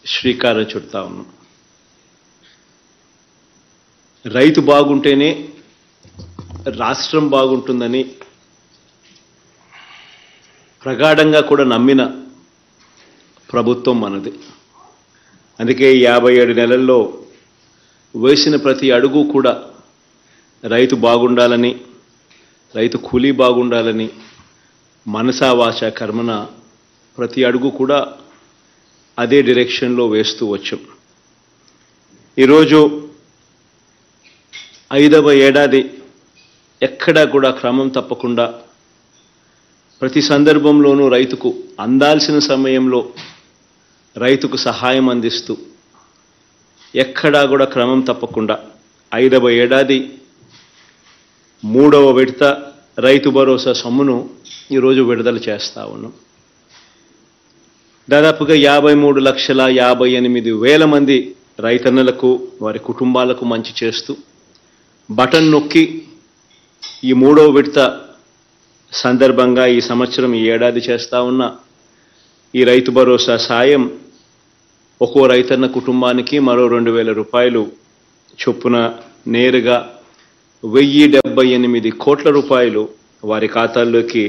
శ్రీకారం చుడతా ఉన్నాం. రైతు బాగుంటేనే రాష్ట్రం బాగుంటుందని ప్రగాఢంగా కూడా నమ్మిన ప్రభుత్వం మనది. అందుకే 57 నెలల్లో వేసిన ప్రతి అడుగు కూడా రైతు బాగుండాలని, రైతు కూలీ బాగుండాలని మనసా వాచ కర్మన ప్రతి అడుగు కూడా అదే డైరెక్షన్లో వేస్తూ వచ్చాం. ఈరోజు 5వ ఏడాది ఎక్కడా కూడా క్రమం తప్పకుండా ప్రతి సందర్భంలోనూ రైతుకు అందాల్సిన సమయంలో రైతుకు సహాయం అందిస్తూ ఎక్కడా కూడా క్రమం తప్పకుండా 5వ ఏడాది 3వ విడత రైతు భరోసా సొమ్మును ఈరోజు విడుదల చేస్తూ ఉన్నాం. దాదాపుగా 53,58,000 మంది రైతన్నలకు వారి కుటుంబాలకు మంచి చేస్తూ బటన్ నొక్కి ఈ 3వ విడత సందర్భంగా ఈ సంవత్సరం ఈ ఏడాది చేస్తూ ఉన్న ఈ రైతు భరోసా సాయం ఒక్కో రైతన్న కుటుంబానికి మరో 2,000 రూపాయలు చొప్పున నేరుగా 1,078 కోట్ల రూపాయలు వారి ఖాతాల్లోకి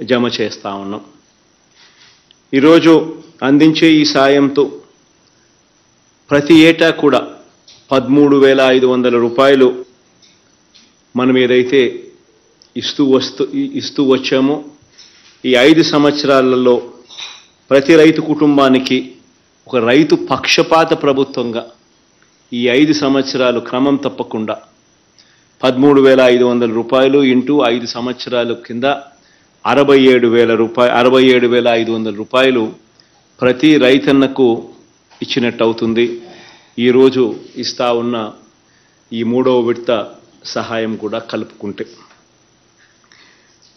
జమ చేస్తూ ఉన్నాం. ఈరోజు అందించే ఈ సాయంతో ప్రతి ఏటా కూడా 13,500 రూపాయలు మనం ఏదైతే ఇస్తూ వచ్చామో ఈ 5 సంవత్సరాలలో ప్రతి రైతు కుటుంబానికి ఒక రైతు పక్షపాత ప్రభుత్వంగా ఈ 5 సంవత్సరాలు క్రమం తప్పకుండా 13,500 రూపాయలు ఇంటూ 5 సంవత్సరాల కింద 67,500 రూపాయలు ప్రతి రైతన్నకు ఇచ్చినట్టు అవుతుంది. ఈరోజు ఇస్తా ఉన్న ఈ 3వ విడత సహాయం కూడా కలుపుకుంటే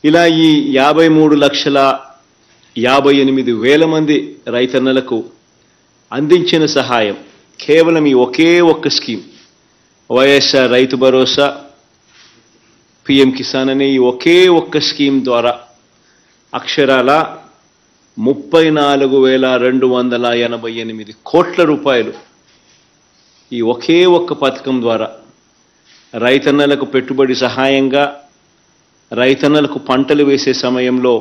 ఇలా ఈ 53,58,000 మంది రైతన్నలకు అందించిన సహాయం కేవలం ఈ ఒకే ఒక్క స్కీమ్ వైఎస్ఆర్ రైతు భరోసా పిఎం కిసాన్ అనే ఈ ఒకే ఒక్క స్కీమ్ ద్వారా అక్షరాల 34,288 కోట్ల రూపాయలు ఈ ఒకే ఒక్క పథకం ద్వారా రైతన్నలకు పెట్టుబడి సహాయంగా, రైతన్నలకు పంటలు వేసే సమయంలో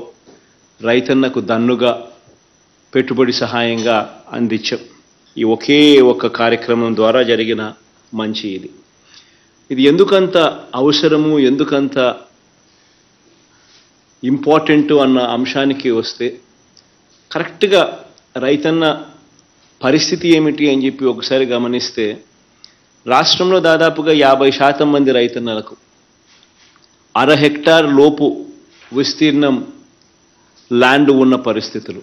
రైతన్నకు దన్నుగా పెట్టుబడి సహాయంగా అందించాం. ఈ ఒకే ఒక్క కార్యక్రమం ద్వారా జరిగిన మంచి ఇది ఎందుకంత అవసరము, ఎందుకంత ఇంపార్టెంట్ అన్న అంశానికి వస్తే కరెక్ట్గా రైతన్న పరిస్థితి ఏమిటి అని చెప్పి ఒకసారి గమనిస్తే రాష్ట్రంలో దాదాపుగా 50% మంది రైతన్నలకు 1/2 హెక్టార్ లోపు విస్తీర్ణం ల్యాండ్ ఉన్న పరిస్థితులు.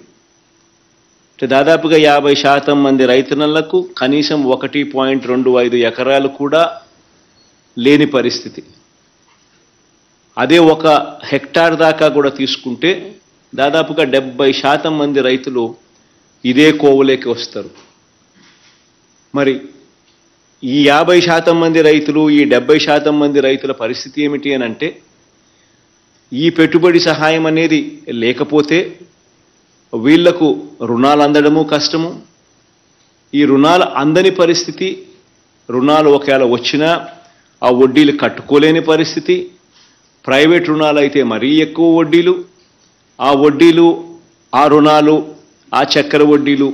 దాదాపుగా 50% మంది రైతన్నలకు కనీసం 1.25 ఎకరాలు కూడా లేని పరిస్థితి. అదే 1 హెక్టార్ దాకా కూడా తీసుకుంటే దాదాపుగా 70% మంది రైతులు ఇదే కోవలోకి వస్తారు. మరి ఈ 50% మంది రైతులు, ఈ 70% మంది రైతుల పరిస్థితి ఏమిటి అని అంటే ఈ పెట్టుబడి సహాయం అనేది లేకపోతే వీళ్లకు రుణాలు అందడము కష్టము. ఈ రుణాలు అందని పరిస్థితి, రుణాలు ఒకవేళ వచ్చినా ఆ వడ్డీలు కట్టుకోలేని పరిస్థితి, ప్రైవేట్ రుణాలు అయితే మరీ ఎక్కువ వడ్డీలు, ఆ వడ్డీలు, ఆ రుణాలు, ఆ చక్కెర వడ్డీలు,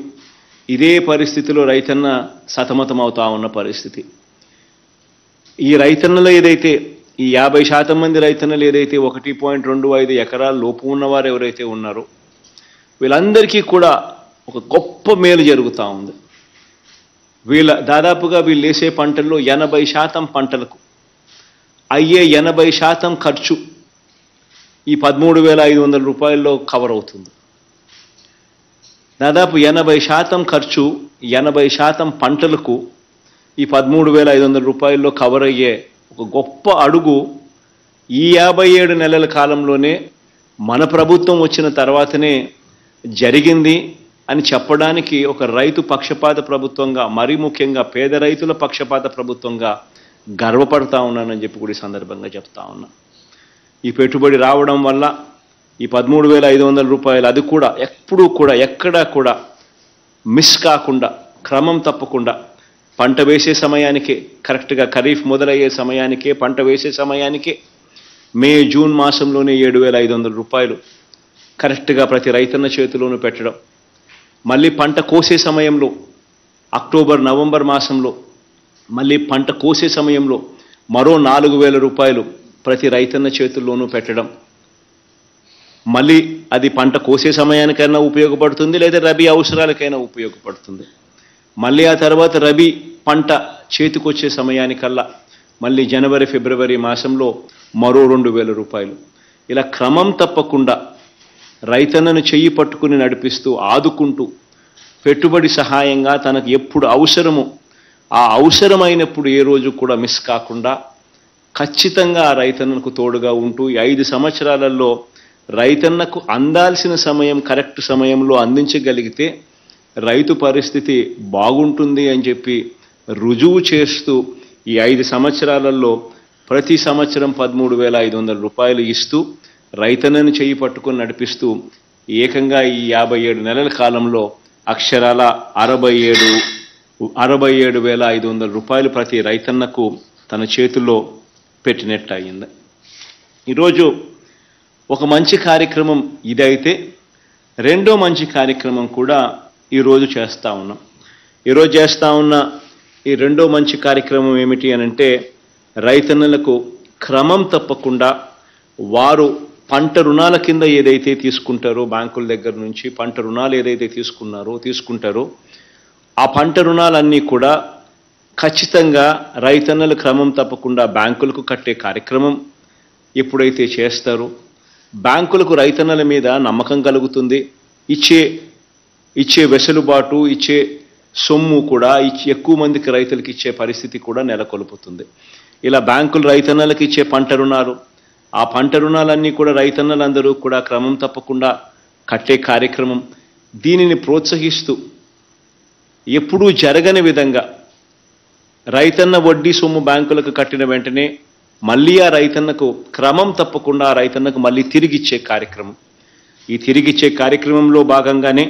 ఇదే పరిస్థితిలో రైతన్న సతమతం అవుతా ఉన్న పరిస్థితి. ఈ రైతన్నలు ఏదైతే ఈ 50% మంది రైతన్నలు ఏదైతే 1.25 ఎకరాల లోపు ఉన్నవారు ఎవరైతే ఉన్నారో వీళ్ళందరికీ కూడా ఒక గొప్ప మేలు జరుగుతూ ఉంది. దాదాపుగా వీళ్ళు వేసే పంటల్లో 80% పంటలకు అయ్యే 80% ఖర్చు ఈ 13,500 రూపాయల్లో కవర్ అవుతుంది. దాదాపు 80% ఖర్చు 80% పంటలకు ఈ 13,500 రూపాయల్లో కవర్ అయ్యే ఒక గొప్ప అడుగు ఈ 57 నెలల కాలంలోనే మన ప్రభుత్వం వచ్చిన తర్వాతనే జరిగింది అని చెప్పడానికి ఒక రైతు పక్షపాత ప్రభుత్వంగా, మరీ ముఖ్యంగా పేద రైతుల పక్షపాత ప్రభుత్వంగా గర్వపడతా ఉన్నానని చెప్పి కూడా ఈ సందర్భంగా చెప్తా ఉన్నా. ఈ పెట్టుబడి రావడం వల్ల ఈ 13,500 రూపాయలు అది కూడా ఎప్పుడూ కూడా ఎక్కడా కూడా మిస్ కాకుండా క్రమం తప్పకుండా పంట వేసే సమయానికే, కరెక్ట్గా ఖరీఫ్ మొదలయ్యే సమయానికే, పంట వేసే సమయానికే మే జూన్ మాసంలోనే 7,500 రూపాయలు కరెక్ట్గా ప్రతి రైతన్న చేతిలోనూ పెట్టడం, మళ్ళీ పంట కోసే సమయంలో అక్టోబర్ నవంబర్ మాసంలో మళ్ళీ పంట కోసే సమయంలో మరో 4,000 రూపాయలు ప్రతి రైతన్న చేతుల్లోనూ పెట్టడం, మళ్ళీ అది పంట కోసే సమయానికైనా ఉపయోగపడుతుంది, లేదా రబీ అవసరాలకైనా ఉపయోగపడుతుంది. మళ్ళీ ఆ తర్వాత రబీ పంట చేతికొచ్చే సమయానికల్లా మళ్ళీ జనవరి ఫిబ్రవరి మాసంలో మరో 2,000 రూపాయలు. ఇలా క్రమం తప్పకుండా రైతన్నను చెయ్యి పట్టుకుని నడిపిస్తూ ఆదుకుంటూ పెట్టుబడి సహాయంగా తనకు ఎప్పుడు అవసరమో ఆ అవసరమైనప్పుడు ఏ రోజు కూడా మిస్ కాకుండా ఖచ్చితంగా ఆ రైతన్నకు తోడుగా ఉంటూ ఈ 5 సంవత్సరాలలో రైతన్నకు అందాల్సిన సమయం కరెక్ట్ సమయంలో అందించగలిగితే రైతు పరిస్థితి బాగుంటుంది అని చెప్పి రుజువు చేస్తూ ఈ 5 సంవత్సరాలలో ప్రతి సంవత్సరం 13,500 రూపాయలు ఇస్తూ రైతన్నను చేయి పట్టుకొని నడిపిస్తూ ఏకంగా ఈ 57 నెలల కాలంలో అక్షరాల 67,500 రూపాయలు ప్రతి రైతన్నకు తన చేతుల్లో పెట్టినట్టు అయింది. ఈరోజు ఒక మంచి కార్యక్రమం ఇదైతే రెండో మంచి కార్యక్రమం కూడా ఈరోజు చేస్తూ ఉన్నాం. ఈరోజు చేస్తూ ఉన్న ఈ రెండో మంచి కార్యక్రమం ఏమిటి అనంటే, రైతన్నలకు క్రమం తప్పకుండా వారు పంట రుణాల కింద ఏదైతే తీసుకుంటారో బ్యాంకుల దగ్గర నుంచి పంట రుణాలు ఏదైతే తీసుకుంటారో ఆ పంట రుణాలన్నీ కూడా ఖచ్చితంగా రైతన్నలు క్రమం తప్పకుండా బ్యాంకులకు కట్టే కార్యక్రమం ఎప్పుడైతే చేస్తారో బ్యాంకులకు రైతన్నల మీద నమ్మకం కలుగుతుంది, ఇచ్చే వెసులుబాటు, ఇచ్చే సొమ్ము కూడా ఎక్కువ మందికి రైతులకు ఇచ్చే పరిస్థితి కూడా నెలకొల్పుతుంది. ఇలా బ్యాంకులు రైతన్నలకు ఇచ్చే పంట రుణాలు, ఆ పంట రుణాలన్నీ కూడా రైతన్నలందరూ కూడా క్రమం తప్పకుండా కట్టే కార్యక్రమం, దీనిని ప్రోత్సహిస్తూ ఎప్పుడూ జరగని విధంగా రైతన్న వడ్డీ సొమ్ము బ్యాంకులకు కట్టిన వెంటనే మళ్ళీ ఆ రైతన్నకు క్రమం తప్పకుండా ఆ రైతన్నకు మళ్ళీ తిరిగిచ్చే కార్యక్రమం. ఈ తిరిగిచ్చే కార్యక్రమంలో భాగంగానే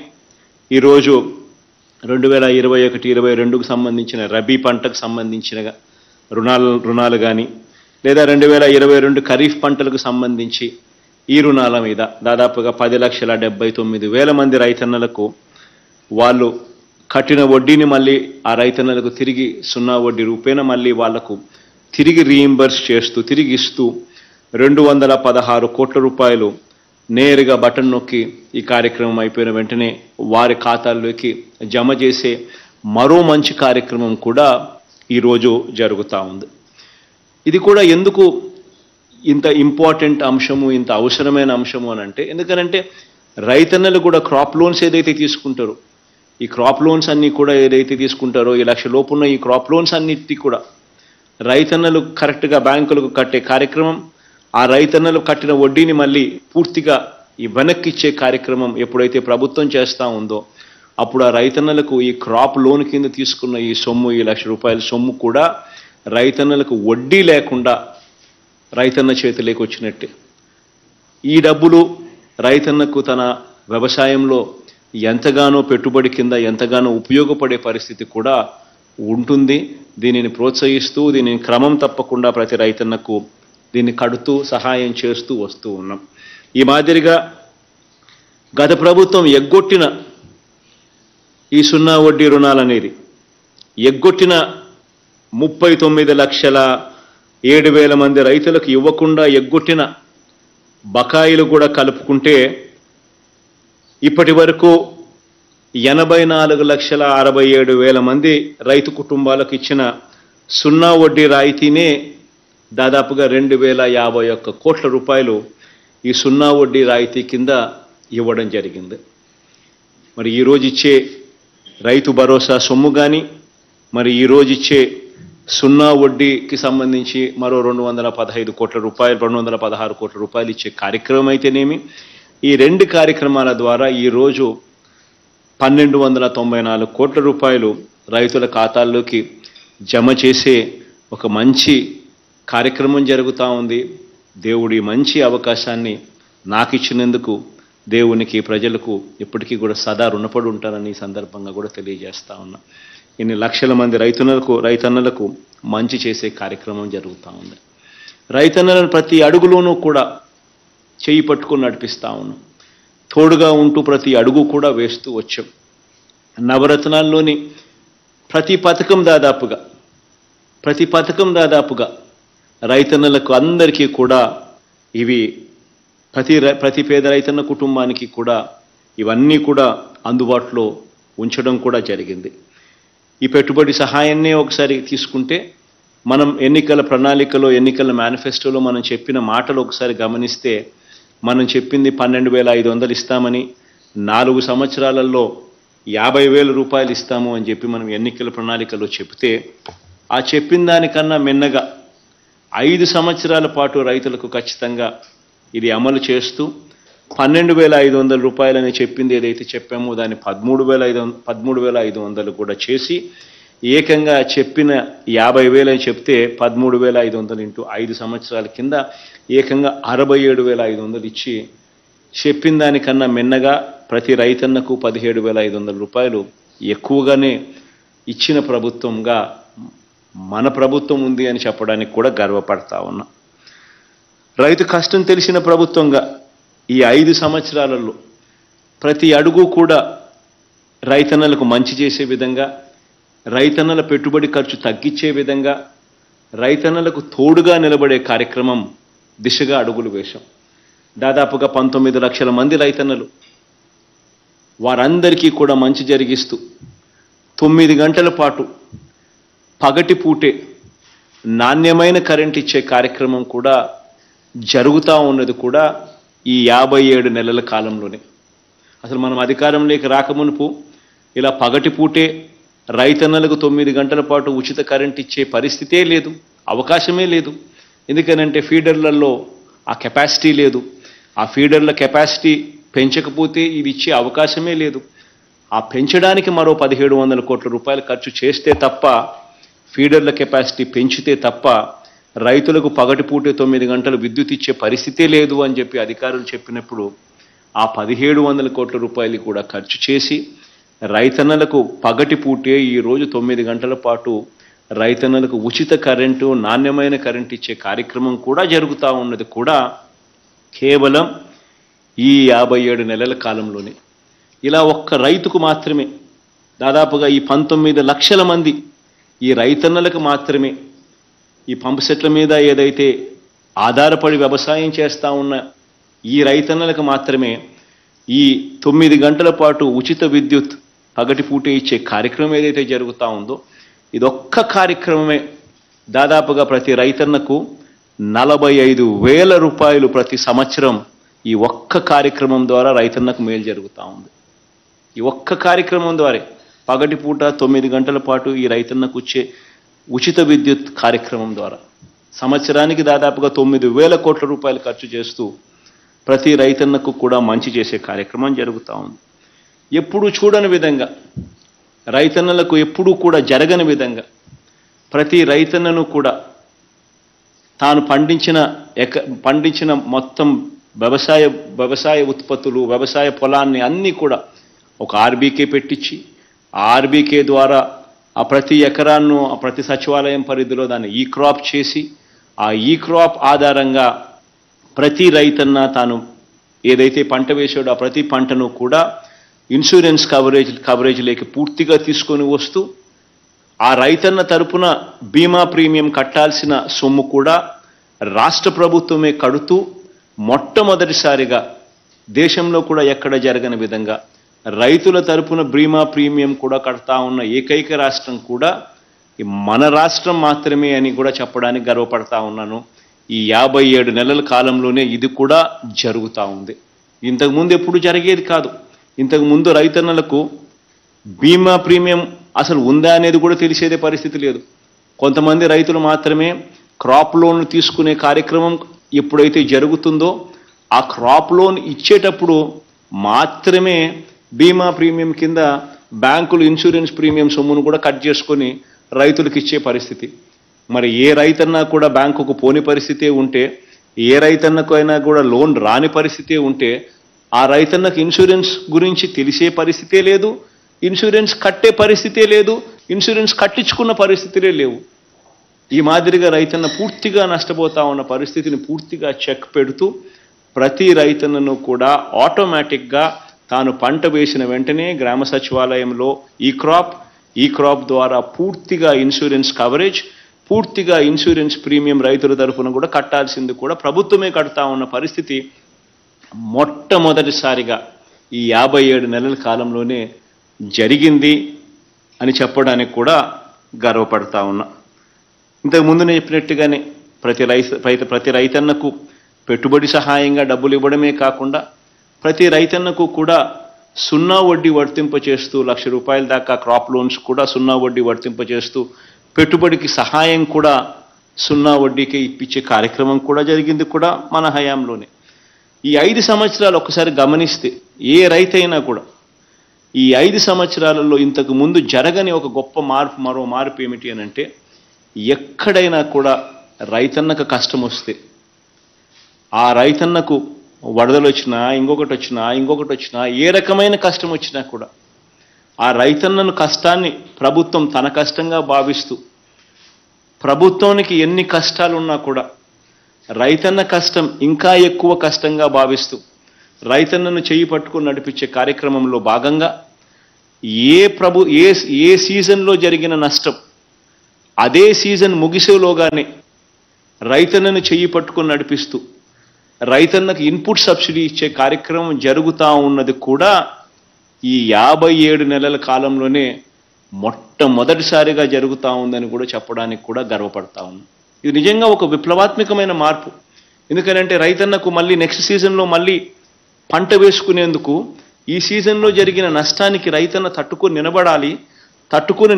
ఈరోజు 2021-22కు సంబంధించిన రబీ పంటకు సంబంధించిన రుణాలు కానీ, లేదా 2022 ఖరీఫ్ పంటలకు సంబంధించి ఈ రుణాల మీద దాదాపుగా 10,79,000 మంది రైతన్నలకు వాళ్ళు కట్టిన వడ్డీని మళ్ళీ ఆ రైతన్నలకు తిరిగి 0 వడ్డీ రూపేణ మళ్ళీ వాళ్లకు తిరిగి రీయింబర్స్ చేస్తూ తిరిగి ఇస్తూ 216 కోట్ల రూపాయలు నేరుగా బటన్ నొక్కి ఈ కార్యక్రమం అయిపోయిన వెంటనే వారి ఖాతాల్లోకి జమ చేసే మరో మంచి కార్యక్రమం కూడా ఈరోజు జరుగుతూ ఉంది. ఇది కూడా ఎందుకు ఇంత ఇంపార్టెంట్ అంశము, ఇంత అవసరమైన అంశము అని అంటే, ఎందుకనంటే రైతన్నలు కూడా క్రాప్ లోన్స్ ఏదైతే తీసుకుంటారో ఈ క్రాప్ లోన్స్ అన్నీ కూడా ఏదైతే తీసుకుంటారో ఈ 1 లక్ష లోపున్న ఈ క్రాప్ లోన్స్ అన్నిటి కూడా రైతన్నలు కరెక్ట్గా బ్యాంకులకు కట్టే కార్యక్రమం, ఆ రైతన్నలు కట్టిన వడ్డీని మళ్ళీ పూర్తిగా ఈ వెనక్కి ఇచ్చే కార్యక్రమం ఎప్పుడైతే ప్రభుత్వం చేస్తూ ఉందో అప్పుడు ఆ రైతన్నలకు ఈ క్రాప్ లోన్ కింద తీసుకున్న ఈ సొమ్ము, ఈ 1 లక్ష రూపాయల సొమ్ము కూడా రైతన్నలకు వడ్డీ లేకుండా రైతన్న చేతిలోకి వచ్చినట్టే. ఈ డబ్బులు రైతన్నకు తన వ్యవసాయంలో ఎంతగానో పెట్టుబడి కింద ఎంతగానో ఉపయోగపడే పరిస్థితి కూడా ఉంటుంది. దీనిని ప్రోత్సహిస్తూ దీనిని క్రమం తప్పకుండా ప్రతి రైతన్నకు దీన్ని కడుతూ సహాయం చేస్తూ వస్తూ ఉన్నాం. ఈ మాదిరిగా గత ప్రభుత్వం ఎగ్గొట్టిన ఈ 0 వడ్డీ రుణాలనేది ఎగ్గొట్టిన 39,07,000 మంది రైతులకు ఇవ్వకుండా ఎగ్గొట్టిన బకాయిలు కూడా కలుపుకుంటే ఇప్పటి వరకు 84,67,000 మంది రైతు కుటుంబాలకు ఇచ్చిన 0 వడ్డీ రాయితీనే దాదాపుగా 2,051 కోట్ల రూపాయలు ఈ 0 వడ్డీ రాయితీ కింద ఇవ్వడం జరిగింది. మరి ఈరోజు ఇచ్చే రైతు భరోసా సొమ్ము కానీ, మరి ఈరోజు ఇచ్చే 0 వడ్డీకి సంబంధించి మరో 215 కోట్ల రూపాయలు 216 కోట్ల రూపాయలు ఇచ్చే కార్యక్రమం అయితేనేమి, ఈ 2 కార్యక్రమాల ద్వారా ఈరోజు 1,294 కోట్ల రూపాయలు రైతుల ఖాతాల్లోకి జమ చేసే ఒక మంచి కార్యక్రమం జరుగుతూ ఉంది. దేవుడి మంచి అవకాశాన్ని నాకు ఇచ్చినందుకు దేవునికి ప్రజలకు ఎప్పటికీ కూడా సదా రుణపడి ఉంటానని ఈ సందర్భంగా కూడా తెలియజేస్తా ఉన్నా. ఇన్ని లక్షల మంది రైతన్నలకు మంచి చేసే కార్యక్రమం జరుగుతూ ఉంది. రైతన్నలను ప్రతి అడుగులోనూ కూడా చేయి పట్టుకొని నడిపిస్తూ ఉన్నాం. తోడుగా ఉంటూ ప్రతి అడుగు కూడా వేస్తూ వచ్చాం. నవరత్నాల్లోని ప్రతి పథకం దాదాపుగా రైతన్నలకు అందరికీ కూడా ఇవి ప్రతి పేద రైతన్న కుటుంబానికి కూడా ఇవన్నీ కూడా అందుబాటులో ఉంచడం కూడా జరిగింది. ఈ పెట్టుబడి సహాయాన్నే ఒకసారి తీసుకుంటే మనం ఎన్నికల ప్రణాళికలో ఎన్నికల మేనిఫెస్టోలో మనం చెప్పిన మాటలు ఒకసారి గమనిస్తే మనం చెప్పింది 12,500 ఇస్తామని 4 సంవత్సరాలలో 50,000 రూపాయలు ఇస్తాము అని చెప్పి మనం ఎన్నికల ప్రణాళికలో చెప్తే ఆ చెప్పిన దానికన్నా మిన్నగా 5 సంవత్సరాల పాటు రైతులకు ఖచ్చితంగా ఇది అమలు చేస్తూ 12,500 రూపాయలని చెప్పింది ఏదైతే చెప్పామో దాన్ని 13,500 కూడా చేసి ఏకంగా చెప్పిన 50,000 అని చెప్తే 13,500 ఇంటూ 5 సంవత్సరాల కింద ఏకంగా 67,500 ఇచ్చి చెప్పిన దానికన్నా మిన్నగా ప్రతి రైతన్నకు 17,500 రూపాయలు ఎక్కువగానే ఇచ్చిన ప్రభుత్వంగా మన ప్రభుత్వం ఉంది అని చెప్పడానికి కూడా గర్వపడతా ఉన్నా. రైతు కష్టం తెలిసిన ప్రభుత్వంగా ఈ 5 సంవత్సరాలలో ప్రతి అడుగు కూడా రైతన్నలకు మంచి చేసే విధంగా, రైతన్నల పెట్టుబడి ఖర్చు తగ్గించే విధంగా, రైతన్నలకు తోడుగా నిలబడే కార్యక్రమం దిశగా అడుగులు వేశాం. దాదాపుగా 19 లక్షల మంది రైతన్నలు వారందరికీ కూడా మంచి జరిగిస్తూ 9 గంటల పాటు పగటిపూటే నాణ్యమైన కరెంట్ ఇచ్చే కార్యక్రమం కూడా జరుగుతూ ఉన్నది కూడా ఈ 57 నెలల కాలంలోనే. అసలు మనం అధికారంలోకి రాకమునుపు ఇలా పగటిపూటే రైతన్నలకు 9 గంటల పాటు ఉచిత కరెంట్ ఇచ్చే పరిస్థితే లేదు, అవకాశమే లేదు. ఎందుకనంటే ఫీడర్లలో ఆ కెపాసిటీ లేదు. ఆ ఫీడర్ల కెపాసిటీ పెంచకపోతే ఇది ఇచ్చే అవకాశమే లేదు. ఆ పెంచడానికి మరో 1,700 కోట్ల రూపాయలు ఖర్చు చేస్తే తప్ప, ఫీడర్ల కెపాసిటీ పెంచితే తప్ప రైతులకు పగటిపూటే 9 గంటలు విద్యుత్ ఇచ్చే పరిస్థితే లేదు అని చెప్పి అధికారులు చెప్పినప్పుడు ఆ 1,700 కోట్ల రూపాయలు కూడా ఖర్చు చేసి రైతన్నలకు పగటిపూటే ఈరోజు 9 గంటల పాటు రైతన్నలకు ఉచిత కరెంటు, నాణ్యమైన కరెంటు ఇచ్చే కార్యక్రమం కూడా జరుగుతూ ఉన్నది కూడా కేవలం ఈ 57 నెలల కాలంలోనే. ఇలా ఒక్క రైతుకు మాత్రమే దాదాపుగా ఈ 19 లక్షల మంది ఈ రైతన్నలకు మాత్రమే ఈ పంపు సెట్ల మీద ఏదైతే ఆధారపడి వ్యవసాయం చేస్తూ ఉన్న ఈ రైతన్నలకు మాత్రమే ఈ 9 గంటల పాటు ఉచిత విద్యుత్ పగటిపూటే ఇచ్చే కార్యక్రమం ఏదైతే జరుగుతూ ఉందో ఇదొక్క కార్యక్రమమే దాదాపుగా ప్రతి రైతన్నకు 45,000 రూపాయలు ప్రతి సంవత్సరం ఈ ఒక్క కార్యక్రమం ద్వారా రైతన్నకు మేలు జరుగుతూ ఉంది. ఈ ఒక్క కార్యక్రమం ద్వారా పగటిపూట 9 గంటల పాటు ఈ రైతన్నకు వచ్చే ఉచిత విద్యుత్ కార్యక్రమం ద్వారా సంవత్సరానికి దాదాపుగా 9,000 కోట్ల రూపాయలు ఖర్చు చేస్తూ ప్రతి రైతన్నకు కూడా మంచి చేసే కార్యక్రమం జరుగుతూ ఉంది. ఎప్పుడూ చూడని విధంగా, రైతన్నలకు ఎప్పుడూ కూడా జరగని విధంగా ప్రతి రైతన్నను కూడా తాను పండించిన మొత్తం వ్యవసాయ ఉత్పత్తులు, వ్యవసాయ పొలాన్ని అన్నీ కూడా ఒక ఆర్బీకే పెట్టించి ఆ ఆర్బీకే ద్వారా ఆ ప్రతి ఎకరాన్ని ఆ ప్రతి సచివాలయం పరిధిలో దాన్ని ఈ క్రాప్ చేసి ఆ ఈ క్రాప్ ఆధారంగా ప్రతి రైతన్న తాను ఏదైతే పంట వేసాడో ఆ ప్రతి పంటను కూడా ఇన్సూరెన్స్ కవరేజ్లోకి పూర్తిగా తీసుకొని వస్తూ ఆ రైతన్న తరపున బీమా ప్రీమియం కట్టాల్సిన సొమ్ము కూడా రాష్ట్ర ప్రభుత్వమే కడుతూ మొట్టమొదటిసారిగా దేశంలో కూడా ఎక్కడ జరగని విధంగా రైతుల తరపున బీమా ప్రీమియం కూడా కడతా ఉన్న ఏకైక రాష్ట్రం కూడా మన రాష్ట్రం మాత్రమే అని కూడా చెప్పడానికి గర్వపడతా ఉన్నాను. ఈ 57 నెలల కాలంలోనే ఇది కూడా జరుగుతూ ఉంది. ఇంతకుముందు ఎప్పుడు జరిగేది కాదు. ఇంతకుముందు రైతన్నలకు బీమా ప్రీమియం అసలు ఉందా అనేది కూడా తెలిసేదే పరిస్థితి లేదు. కొంతమంది రైతులు మాత్రమే క్రాప్ లోన్ తీసుకునే కార్యక్రమం ఎప్పుడైతే జరుగుతుందో ఆ క్రాప్ లోన్ ఇచ్చేటప్పుడు మాత్రమే బీమా ప్రీమియం కింద బ్యాంకులు ఇన్సూరెన్స్ ప్రీమియం సొమ్మును కూడా కట్ చేసుకొని రైతులకు ఇచ్చే పరిస్థితి. మరి ఏ రైతన్నా కూడా బ్యాంకుకు పోని పరిస్థితే ఉంటే, ఏ రైతన్నకు అయినా కూడా లోన్ రాని పరిస్థితే ఉంటే ఆ రైతన్నకు ఇన్సూరెన్స్ గురించి తెలిసే పరిస్థితే లేదు, ఇన్సూరెన్స్ కట్టే పరిస్థితే లేదు, ఇన్సూరెన్స్ కట్టించుకున్న పరిస్థితులే లేవు. ఈ మాదిరిగా రైతన్న పూర్తిగా నష్టపోతా ఉన్న పరిస్థితిని పూర్తిగా చెక్ పెడుతూ ప్రతి రైతన్నను కూడా ఆటోమేటిక్గా తాను పంట వేసిన వెంటనే గ్రామ సచివాలయంలో ఈ క్రాప్ ద్వారా పూర్తిగా ఇన్సూరెన్స్ కవరేజ్, పూర్తిగా ఇన్సూరెన్స్ ప్రీమియం రైతుల తరఫున కూడా కట్టాల్సింది కూడా ప్రభుత్వమే కడతా ఉన్న పరిస్థితి మొట్టమొదటిసారిగా ఈ 57 నెలల కాలంలోనే జరిగింది అని చెప్పడానికి కూడా గర్వపడతా ఉన్నా. ఇంతకు ముందు నేను చెప్పినట్టుగానే ప్రతి రైతన్నకు పెట్టుబడి సహాయంగా డబ్బులు ఇవ్వడమే కాకుండా ప్రతి రైతన్నకు కూడా 0 వడ్డీ వర్తింపచేస్తూ ₹1,00,000 దాకా క్రాప్ లోన్స్ కూడా 0 వడ్డీ వర్తింపచేస్తూ పెట్టుబడికి సహాయం కూడా 0 వడ్డీకే ఇప్పించే కార్యక్రమం కూడా జరిగింది కూడా మన హయాంలోనే. ఈ 5 సంవత్సరాలు ఒకసారి గమనిస్తే ఏ రైతైనా కూడా ఈ 5 సంవత్సరాలలో ఇంతకు ముందు జరగని ఒక గొప్ప మరో మార్పు ఏమిటి అని అంటే, ఎక్కడైనా కూడా రైతన్నకు కష్టం వస్తే, ఆ రైతన్నకు వరదలు వచ్చినా ఇంకొకటి వచ్చినా ఏ రకమైన కష్టం వచ్చినా కూడా ఆ రైతన్నను కష్టాన్ని ప్రభుత్వం తన కష్టంగా భావిస్తూ, ప్రభుత్వానికి ఎన్ని కష్టాలున్నా కూడా రైతన్న కష్టం ఇంకా ఎక్కువ కష్టంగా భావిస్తూ రైతన్నను చేయి పట్టుకుని నడిపించే కార్యక్రమంలో భాగంగా ఏ సీజన్లో జరిగిన నష్టం అదే సీజన్ ముగిసేలోగానే రైతన్నను చేయి పట్టుకుని నడిపిస్తూ రైతన్నకు ఇన్పుట్ సబ్సిడీ ఇచ్చే కార్యక్రమం జరుగుతూ ఉన్నది కూడా ఈ 57 నెలల కాలంలోనే మొట్టమొదటిసారిగా జరుగుతూ ఉందని కూడా చెప్పడానికి కూడా గర్వపడతా ఉన్నాం. ఇది నిజంగా ఒక విప్లవాత్మకమైన మార్పు. ఎందుకంటే రైతన్నకు మళ్ళీ నెక్స్ట్ సీజన్లో మళ్ళీ పంట వేసుకునేందుకు ఈ సీజన్లో జరిగిన నష్టానికి రైతన్న తట్టుకుని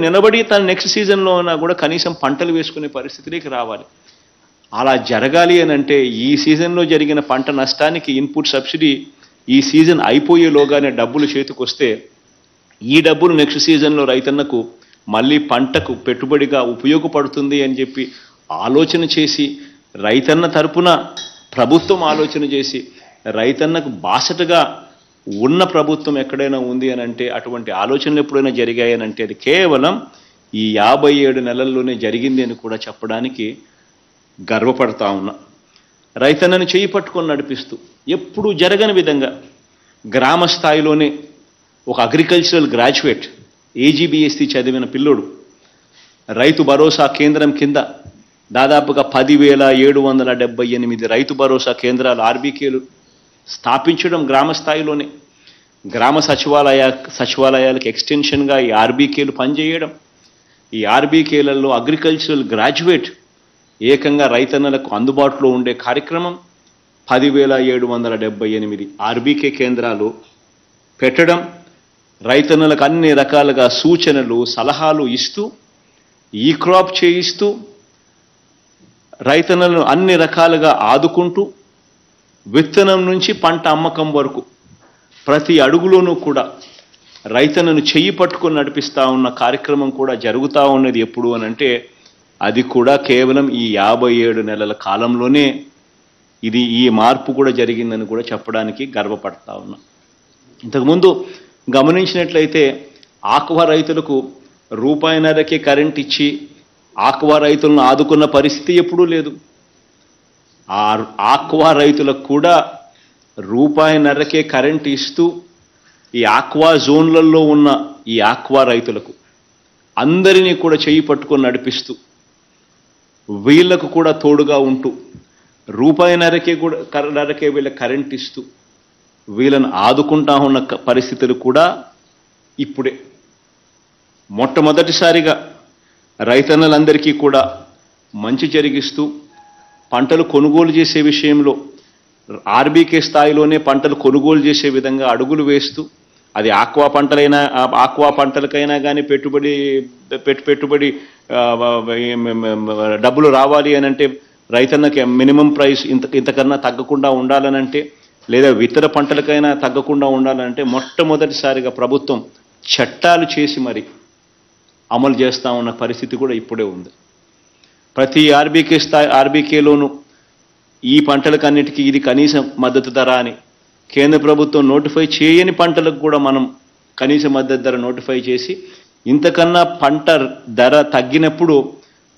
నిలబడి తన నెక్స్ట్ సీజన్లో కూడా కనీసం పంటలు వేసుకునే పరిస్థితిలోకి రావాలి. అలా జరగాలి అని అంటే ఈ సీజన్లో జరిగిన పంట నష్టానికి ఇన్పుట్ సబ్సిడీ ఈ సీజన్ అయిపోయేలోగానే డబ్బులు చేతికొస్తే ఈ డబ్బులు నెక్స్ట్ సీజన్లో రైతన్నకు మళ్ళీ పంటకు పెట్టుబడిగా ఉపయోగపడుతుంది అని చెప్పి ఆలోచన చేసి, రైతన్న తరపున ప్రభుత్వం ఆలోచన చేసి, రైతన్నకు బాసటగా ఉన్న ప్రభుత్వం ఎక్కడైనా ఉంది అని అంటే, అటువంటి ఆలోచనలు ఎప్పుడైనా జరిగాయని అంటే అది కేవలం ఈ 57 నెలల్లోనే జరిగింది అని కూడా చెప్పడానికి గర్వపడతా ఉన్నా. రైతన్నను చేయి పట్టుకొని నడిపిస్తూ ఎప్పుడూ జరగని విధంగా గ్రామ స్థాయిలోనే ఒక అగ్రికల్చరల్ గ్రాడ్యుయేట్ AGBSC చదివిన పిల్లోడు రైతు భరోసా కేంద్రం కింద దాదాపుగా 10,778 రైతు భరోసా కేంద్రాలు RBKలు స్థాపించడం గ్రామ స్థాయిలోనే, గ్రామ సచివాలయాలకు ఎక్స్టెన్షన్గా ఈ RBKలు పనిచేయడం, ఈ RBKలలో అగ్రికల్చరల్ గ్రాడ్యుయేట్ ఏకంగా రైతన్నలకు అందుబాటులో ఉండే కార్యక్రమం 10,778 RBK కేంద్రాలు పెట్టడం, రైతన్నలకు అన్ని రకాలుగా సూచనలు సలహాలు ఇస్తూ ఈ క్రాప్ చేయిస్తూ రైతన్నలను అన్ని రకాలుగా ఆదుకుంటూ విత్తనం నుంచి పంట అమ్మకం వరకు ప్రతి అడుగులోనూ కూడా రైతన్నను చెయ్యి పట్టుకొని నడిపిస్తూ ఉన్న కార్యక్రమం కూడా జరుగుతూ ఉన్నది ఎప్పుడు అని అంటే అది కూడా కేవలం ఈ 57 నెలల కాలంలోనే ఈ మార్పు కూడా జరిగిందని కూడా చెప్పడానికి గర్వపడతా ఉన్నా. ఇంతకుముందు గమనించినట్లయితే ఆక్వా రైతులకు ₹1.5కే కరెంట్ ఇచ్చి ఆక్వా రైతులను ఆదుకున్న పరిస్థితి ఎప్పుడూ లేదు. ఆ ఆక్వా రైతులకు కూడా ₹1.5కే కరెంట్ ఇస్తూ ఈ ఆక్వా జోన్లలో ఉన్న ఈ ఆక్వా రైతులకు అందరినీ కూడా చేయి పట్టుకొని నడిపిస్తూ వీళ్లకు కూడా తోడుగా ఉంటూ ₹1.5కే వీళ్ళ కరెంట్ ఇస్తూ వీళ్ళను ఆదుకుంటా ఉన్న పరిస్థితులు కూడా ఇప్పుడే మొట్టమొదటిసారిగా రైతన్నలందరికీ కూడా మంచి జరిగిస్తూ పంటలు కొనుగోలు చేసే విషయంలో RBK స్థాయిలోనే పంటలు కొనుగోలు చేసే విధంగా అడుగులు వేస్తూ, అది ఆక్వా పంటలకైనా కానీ పెట్టుబడి డబ్బులు రావాలి అని అంటే రైతన్నకి మినిమం ప్రైస్ ఇంతకన్నా తగ్గకుండా ఉండాలనంటే, లేదా ఇతర పంటలకైనా తగ్గకుండా ఉండాలంటే మొట్టమొదటిసారిగా ప్రభుత్వం చట్టాలు చేసి మరి అమలు చేస్తూ ఉన్న పరిస్థితి కూడా ఇప్పుడే ఉంది. ప్రతి RBKలోనూ ఈ పంటలకన్నిటికీ ఇది కనీస మద్దతు ధర అని కేంద్ర ప్రభుత్వం నోటిఫై చేయని పంటలకు కూడా మనం కనీస మద్దతు ధర నోటిఫై చేసి ఇంతకన్నా పంట ధర తగ్గినప్పుడు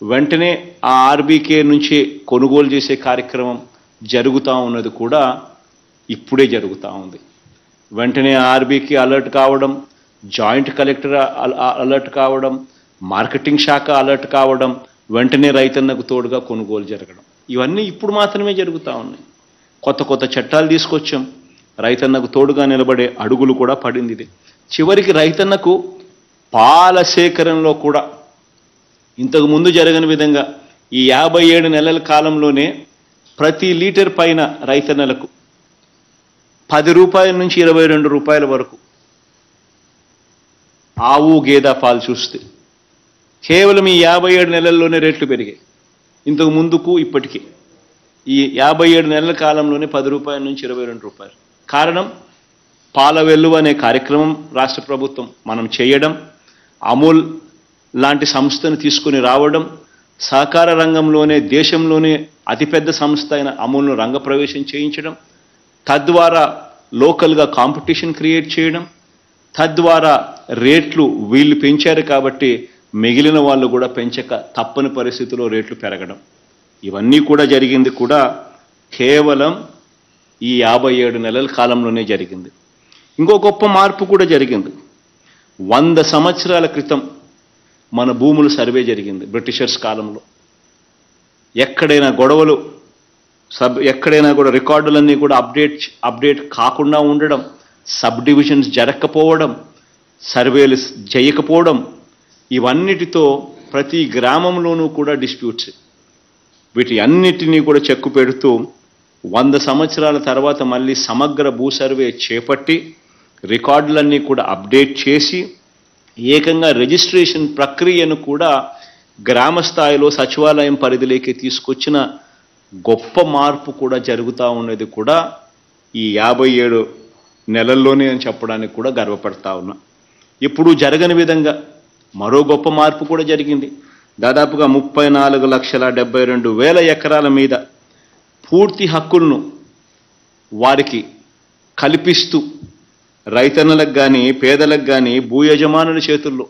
వెంటనే ఆ ఆర్బీకే నుంచి కొనుగోలు చేసే కార్యక్రమం జరుగుతూ ఉన్నది కూడా ఇప్పుడే జరుగుతూ ఉంది. వెంటనే ఆర్బీకే అలర్ట్ కావడం, జాయింట్ కలెక్టర్ అలర్ట్ కావడం, మార్కెటింగ్ శాఖ అలర్ట్ కావడం, వెంటనే రైతన్నకు తోడుగా కొనుగోలు జరగడం, ఇవన్నీ ఇప్పుడు మాత్రమే జరుగుతూ ఉన్నాయి. కొత్త కొత్త చట్టాలు తీసుకొచ్చాం, రైతన్నకు తోడుగా నిలబడే అడుగులు కూడా పడింది. ఇది చివరికి రైతన్నకు పాల సేకరణలో కూడా ఇంతకు ముందు జరగని విధంగా ఈ 57 నెలల కాలంలోనే ప్రతి లీటర్ పైన రైతన్నలకు 10 రూపాయల నుంచి 22 రూపాయల వరకు ఆవు గేదె పాలు చూస్తే కేవలం ఈ 57 నెలల్లోనే రేట్లు పెరిగాయి. ఇంతకు ముందుకు ఇప్పటికీ ఈ 57 నెలల కాలంలోనే 10 రూపాయల నుంచి 22 రూపాయలు. కారణం పాల వెల్లువ అనే కార్యక్రమం రాష్ట్ర ప్రభుత్వం మనం చేయడం, అమూల్ లాంటి సంస్థను తీసుకుని రావడం, సహకార రంగంలోనే దేశంలోనే అతిపెద్ద సంస్థ అయిన అమూల్ను రంగప్రవేశం చేయించడం, తద్వారా లోకల్గా కాంపిటీషన్ క్రియేట్ చేయడం, తద్వారా రేట్లు వీళ్ళు పెంచారు కాబట్టి మిగిలిన వాళ్ళు కూడా పెంచక తప్పని పరిస్థితిలో రేట్లు పెరగడం, ఇవన్నీ కూడా జరిగింది కూడా కేవలం ఈ 57 నెలల కాలంలోనే జరిగింది. ఇంకో గొప్ప మార్పు కూడా జరిగింది. 100 సంవత్సరాల క్రితం మన భూములు సర్వే జరిగింది బ్రిటిషర్స్ కాలంలో. ఎక్కడైనా గొడవలు, ఎక్కడైనా కూడా రికార్డులన్నీ కూడా అప్డేట్ కాకుండా ఉండడం, సబ్ డివిజన్స్ జరగకపోవడం, సర్వేలు చేయకపోవడం, ఇవన్నిటితో ప్రతి గ్రామంలోనూ కూడా డిస్ప్యూట్స్. వీటి అన్నిటినీ కూడా చెక్కు పెడుతూ 100 సంవత్సరాల తర్వాత మళ్ళీ సమగ్ర భూ సర్వే చేపట్టి రికార్డులన్నీ కూడా అప్డేట్ చేసి ఏకంగా రిజిస్ట్రేషన్ ప్రక్రియను కూడా గ్రామ స్థాయిలో సచివాలయం పరిధిలోకి తీసుకొచ్చిన గొప్ప మార్పు కూడా జరుగుతూ ఉన్నది కూడా ఈ 57 నెలల్లోనే అని చెప్పడానికి కూడా గర్వపడతా ఉన్నా. ఇప్పుడు జరగని విధంగా మరో గొప్ప మార్పు కూడా జరిగింది. దాదాపుగా 34,72,000 ఎకరాల మీద పూర్తి హక్కులను వారికి కల్పిస్తూ రైతన్నలకు కానీ పేదలకు కానీ భూ యజమానుల చేతుల్లో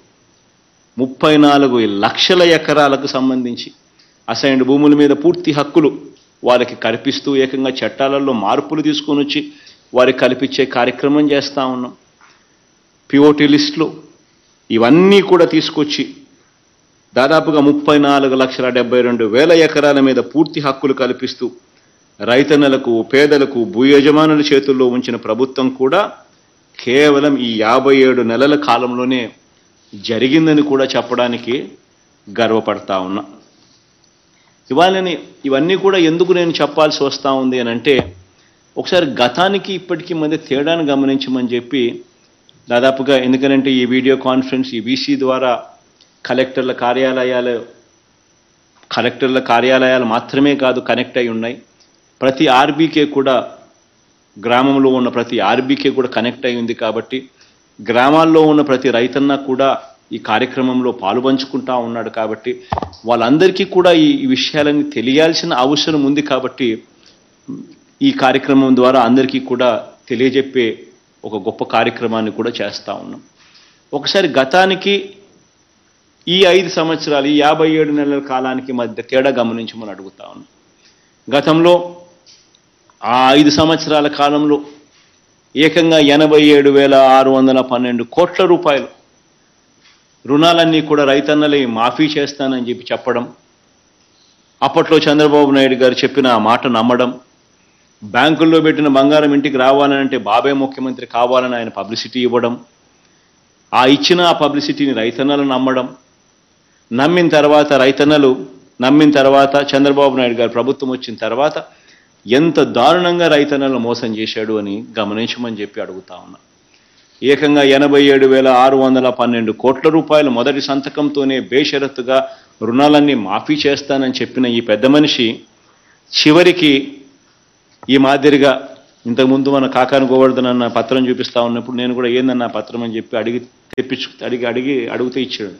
34 లక్షల ఎకరాలకు సంబంధించి అసైన్డ్ భూముల మీద పూర్తి హక్కులు వారికి కల్పిస్తూ ఏకంగా చట్టాలలో మార్పులు తీసుకొని వచ్చి వారికి కల్పించే కార్యక్రమం చేస్తూ ఉన్నాం. పిఓటి లిస్టులు ఇవన్నీ కూడా తీసుకొచ్చి దాదాపుగా 34,72,000 ఎకరాల మీద పూర్తి హక్కులు కల్పిస్తూ రైతన్నలకు పేదలకు భూ యజమానుల చేతుల్లో ఉంచిన ప్రభుత్వం కూడా కేవలం ఈ 57 నెలల కాలంలోనే జరిగిందని కూడా చెప్పడానికి గర్వపడతా ఉన్నా. ఇవన్నీ కూడా ఎందుకు నేను చెప్పాల్సి వస్తూ ఉంది అని అంటే, ఒకసారి గతానికి ఇప్పటికీ మధ్య తేడాను గమనించమని చెప్పి దాదాపుగా, ఎందుకంటే ఈ వీడియో కాన్ఫరెన్స్ ఈ వీసీ ద్వారా కలెక్టర్ల కార్యాలయాలు మాత్రమే కాదు కనెక్ట్ అయి ఉన్నాయి. ప్రతి ఆర్బీకే కూడా, గ్రామంలో ఉన్న ప్రతి ఆర్బీకే కూడా కనెక్ట్ అయి ఉంది కాబట్టి గ్రామాల్లో ఉన్న ప్రతి రైతన్న కూడా ఈ కార్యక్రమంలో పాలుపంచుకుంటా ఉన్నాడు కాబట్టి వాళ్ళందరికీ కూడా ఈ విషయాలన్నీ తెలియాల్సిన అవసరం ఉంది. కాబట్టి ఈ కార్యక్రమం ద్వారా అందరికీ కూడా తెలియజెప్పే ఒక గొప్ప కార్యక్రమాన్ని కూడా చేస్తూ ఉన్నాం. ఒకసారి గతానికి ఈ 5 సంవత్సరాలు, ఈ 57 నెలల కాలానికి మధ్య తేడా గమనించమని అడుగుతా ఉన్నాం. గతంలో ఆ 5 సంవత్సరాల కాలంలో ఏకంగా 87,612 కోట్ల రూపాయలు రుణాలన్నీ కూడా రైతన్నలే మాఫీ చేస్తానని చెప్పడం, అప్పట్లో చంద్రబాబు నాయుడు గారు చెప్పిన ఆ మాట నమ్మడం, బ్యాంకుల్లో పెట్టిన బంగారం ఇంటికి రావాలంటే బాబే ముఖ్యమంత్రి కావాలని ఆయన పబ్లిసిటీ ఇవ్వడం, ఆ ఇచ్చిన ఆ పబ్లిసిటీని రైతన్నలు నమ్మిన తర్వాత చంద్రబాబు నాయుడు గారు ప్రభుత్వం వచ్చిన తర్వాత ఎంత దారుణంగా రైతన్నలు మోసం చేశాడు అని గమనించమని చెప్పి అడుగుతా ఉన్నా. ఏకంగా 87,612 కోట్ల రూపాయలు మొదటి సంతకంతోనే బేషరతుగా రుణాలన్నీ మాఫీ చేస్తానని చెప్పిన ఈ పెద్ద మనిషి చివరికి ఈ మాదిరిగా, ఇంతకుముందు మన కాకాని గోవర్ధన్ అన్న పత్రం చూపిస్తా ఉన్నప్పుడు నేను కూడా ఏందన్న పత్రం అని చెప్పి అడిగితే ఇచ్చాడు.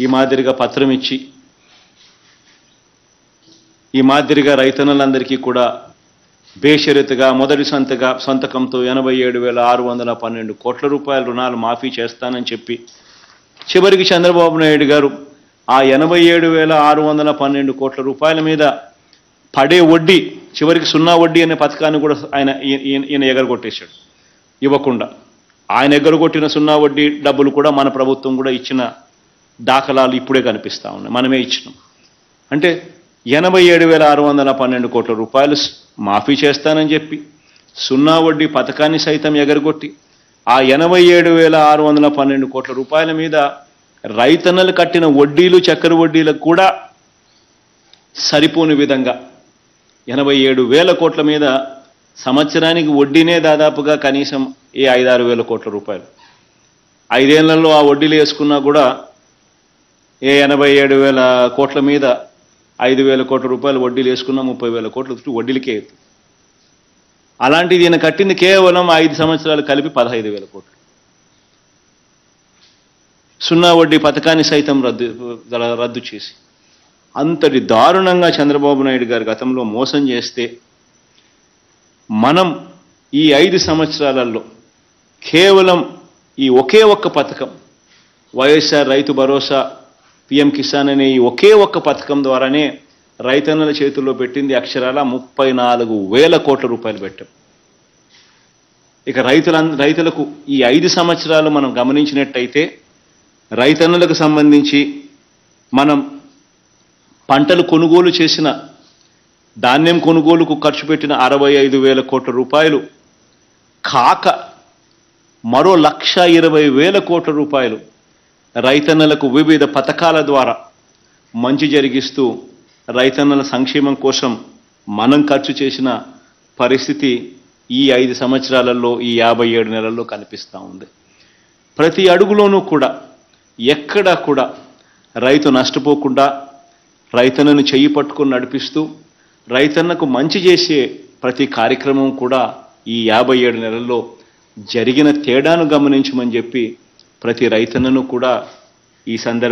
ఈ మాదిరిగా పత్రం ఇచ్చి ఈ మాదిరిగా రైతన్నలందరికీ కూడా బేషరతుగా మొదటి సంతకంతో 87,612 కోట్ల రూపాయల రుణాలు మాఫీ చేస్తానని చెప్పి చివరికి చంద్రబాబు నాయుడు గారు ఆ 87,612 కోట్ల రూపాయల మీద పడే వడ్డీ చివరికి 0 వడ్డీ అనే పథకాన్ని కూడా ఈయన ఎగరగొట్టేశాడు. ఇవ్వకుండా ఆయన ఎగరగొట్టిన 0 వడ్డీ డబ్బులు కూడా మన ప్రభుత్వం కూడా ఇచ్చిన దాఖలాలు ఇప్పుడే కనిపిస్తూ ఉన్నాయి. మనమే ఇచ్చినాం. అంటే 87,612 కోట్ల రూపాయలు మాఫీ చేస్తానని చెప్పి 0 వడ్డీ పథకాన్ని సైతం ఎగరగొట్టి ఆ 87,612 కోట్ల రూపాయల మీద రైతన్నలు కట్టిన వడ్డీలు చక్కెర వడ్డీలకు కూడా సరిపోని విధంగా 87,000 కోట్ల మీద సంవత్సరానికి వడ్డీనే దాదాపుగా కనీసం 5-6 వేల కోట్ల రూపాయలు. 5 ఏళ్లలో ఆ వడ్డీలు వేసుకున్నా కూడా 87,000 కోట్ల మీద 5,000 కోట్ల రూపాయలు వడ్డీలు వేసుకున్నా 30,000 కోట్ల వడ్డీలకే. అలాంటిది ఈయన కట్టింది కేవలం 5 సంవత్సరాలు కలిపి 15,000 కోట్లు. 0 వడ్డీ పథకాన్ని సైతం రద్దు చేసి అంతటి దారుణంగా చంద్రబాబు నాయుడు గారు గతంలో మోసం చేస్తే మనం ఈ 5 సంవత్సరాలలో కేవలం ఈ ఒకే ఒక్క పథకం వైఎస్ఆర్ రైతు భరోసా పిఎం కిసాన్ అనే ఈ ఒకే ఒక్క పథకం ద్వారానే రైతన్నల చేతుల్లో పెట్టింది అక్షరాల 34,000 కోట్ల రూపాయలు పెట్టాం. ఇక రైతులకు ఈ 5 సంవత్సరాలు మనం గమనించినట్టయితే రైతన్నలకు సంబంధించి మనం పంటలు కొనుగోలు చేసిన ధాన్యం కొనుగోలుకు ఖర్చు పెట్టిన 65,000 కోట్ల రూపాయలు కాక మరో 1,20,000 కోట్ల రూపాయలు రైతన్నలకు వివిధ పథకాల ద్వారా మంచి జరిగిస్తూ రైతన్నల సంక్షేమం కోసం మనం ఖర్చు చేసిన పరిస్థితి ఈ 5 సంవత్సరాలలో ఈ 57 నెలల్లో కనిపిస్తూ ఉంది. ప్రతి అడుగులోనూ కూడా ఎక్కడా కూడా రైతు నష్టపోకుండా రైతన్నను చెయ్యి పట్టుకొని నడిపిస్తూ రైతన్నకు మంచి చేసే ప్రతి కార్యక్రమం కూడా ఈ 57 నెలల్లో జరిగిన తేడాను గమనించమని చెప్పి ప్రతి రైతన్నను కూడా ఈ సందర్భంగా